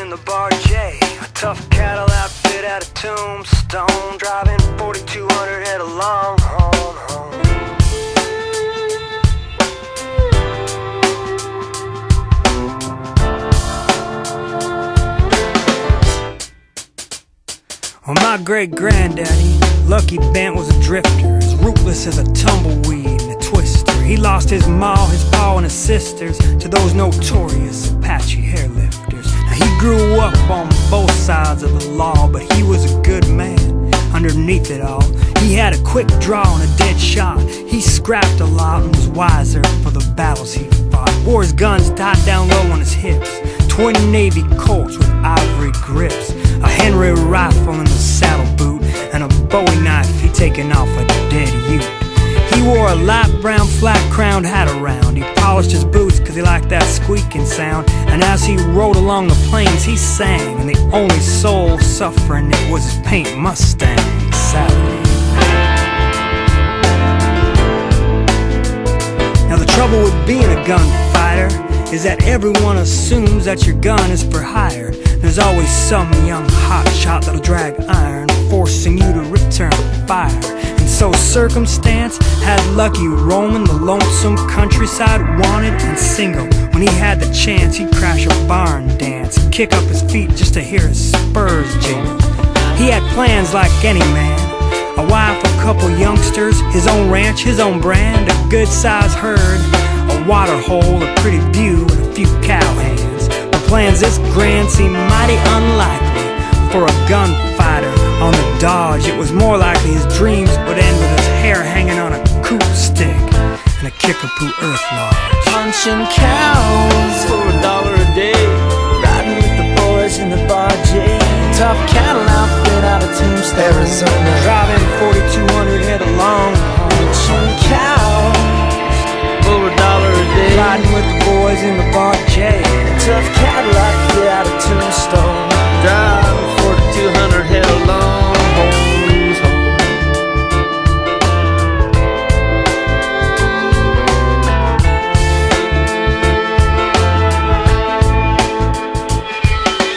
in the Bar J, a tough cattle outfit out of Tombstone, driving 4200 head of Longhorn home. Well, my great-granddaddy, Lucky Bent, was a drifter, as rootless as a tumbleweed and a twister. He lost his ma, his pa, and his sisters to those notorious Apache Hairlifters. Now, he grew up on both sides of the law, but he was a good man underneath it all. He had a quick draw and a dead shot. He scrapped a lot and was wiser for the battles he fought. Wore his guns tied down low on his hips, twin Navy Colts with ivory grips, a Henry rifle in the saddle boot, and a Bowie knife he'd taken off a dead ute. He wore a light brown flat-crowned hat around. He polished his boots cause he liked that squeaking sound. And as he rode along the plains he sang, and the only soul suffering it was his paint Mustang Sally. Now the trouble with being a gunfighter is that everyone assumes that your gun is for hire. There's always some young hotshot that'll drag iron, forcing you to return fire. And so circumstance had Lucky roaming the lonesome countryside, wanted and single. When he had the chance, he'd crash a barn dance, kick up his feet just to hear his spurs jingle. He had plans like any man, a wife, a couple youngsters, his own ranch, his own brand, a good-sized herd, a water hole, a pretty view, and a few cowhands. But plans this grand seemed mighty unlikely for a gunfighter on the Dodge. It was more likely his dreams would end with his hair hanging on a coop stick and a Kickapoo earth lodge. Punching cows for $1 a day, riding with the boys in the Bar J, tough cattle outfit out of Tombstone, Arizona, driving 4200 head of Longhorn. punching cows for $1 a day, Riding with the boys in the Bar J, tough cattle outfit out of Tombstone, Driving 4,200 head of Longhorns home.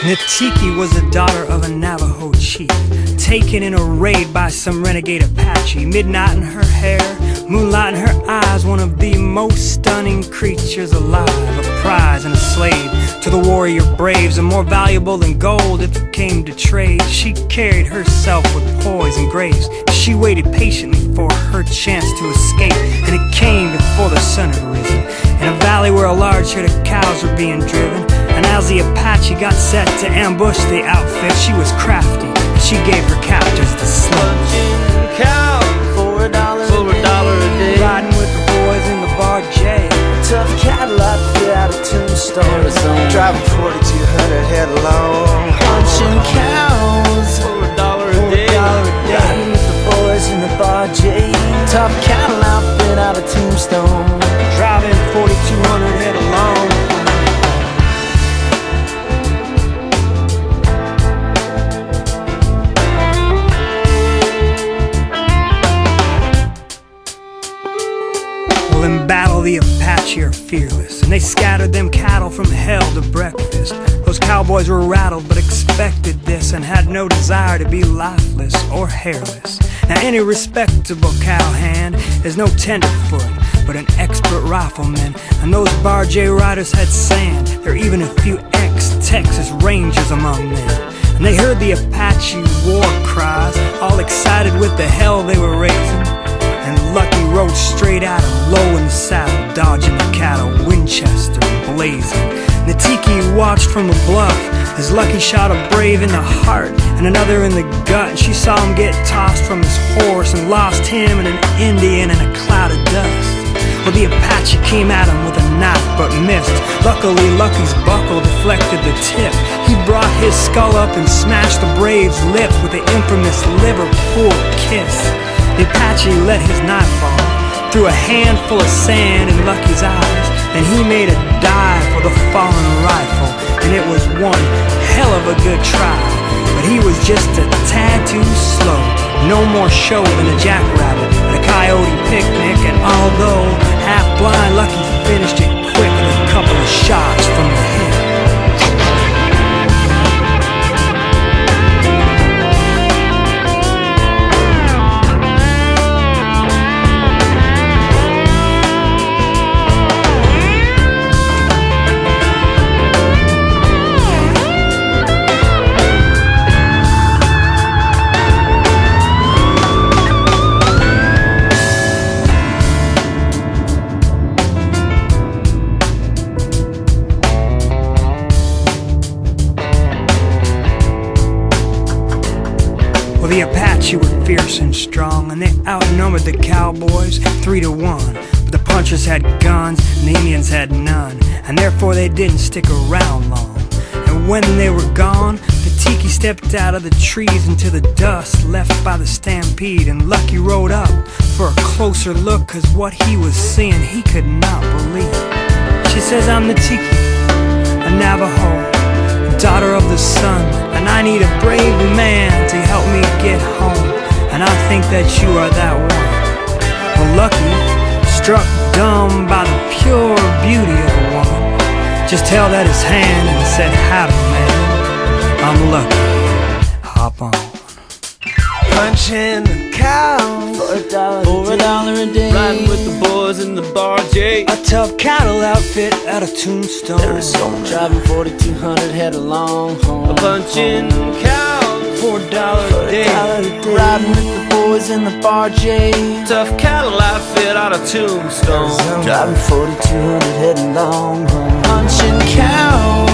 Natiki was the daughter of a Navajo chief, taken in a raid by some renegade Apache. Midnight in her hair, moonlight in her eyes, one of the most stunning creatures alive. A prize and a slave to the warrior braves, and more valuable than gold if it came to trade. She carried herself with poise and grace. She waited patiently for her chance to escape, and it came before the sun had risen, in a valley where a large herd of cows were being driven. And as the Apache got set to ambush the outfit, she was crafty, and she gave her captors the slow. Punching cows for $1 a day, Riding with the boys in the Bar J, tough cattle outfit out of Tombstone, Arizona, Driving 4,200 head of Longhorn. punching cows for $1 a day, riding with the boys in the Bar J, tough cattle outfit out of Tombstone, driving 4200 head of Longhorn. In battle the Apache are fearless, and they scattered them cattle from hell to breakfast. Those cowboys were rattled but expected this, and had no desire to be lifeless or hairless. Now any respectable cowhand is no tenderfoot, but an expert rifleman. And those Bar J riders had sand. There are even a few ex-Texas Rangers among them. And they heard the Apache war cries, all excited with the hell they were raising. And Lucky rode straight at him, low in the saddle, dodging the cattle, Winchester blazing. Natiki watched from a bluff as Lucky shot a brave in the heart and another in the gut. And she saw him get tossed from his horse and lost him and an Indian in a cloud of dust. Well, the Apache came at him with a knife but missed. Luckily, Lucky's buckle deflected the tip. He brought his skull up and smashed the brave's lips with the infamous Liverpool kiss. The Apache let his knife fall, threw a handful of sand in Lucky's eyes, and he made a dive for the fallen rifle. And it was one hell of a good try, but he was just a tad too slow. No more show than a jackrabbit at a coyote picnic, and although half blind, Lucky finished it quick with a couple of shots from the hip. the Apache were fierce and strong, and they outnumbered the cowboys 3-1. But the punchers had guns, and the Indians had none, and therefore they didn't stick around long. And when they were gone, the tiki stepped out of the trees into the dust left by the stampede, and Lucky rode up for a closer look, 'cause what he was seeing he could not believe. She says, I'm the tiki, a Navajo, daughter of the sun, and I need a brave man to help me get home, and I think that you are that one. Well, Lucky, struck dumb by the pure beauty of the woman, just held out his hand and said, howdy, man, I'm Lucky, hop on. Punching the cow For $1 a day. Riding with the boys in the bar, Jay. A tough cattle outfit out of Tombstone, Driving 4,200 head of Longhorn. Punching cows for $1 a day. Riding with the boys in the bar, Jay. Tough cattle outfit out of Tombstone. Driving 4,200 head of Longhorn. Punching cows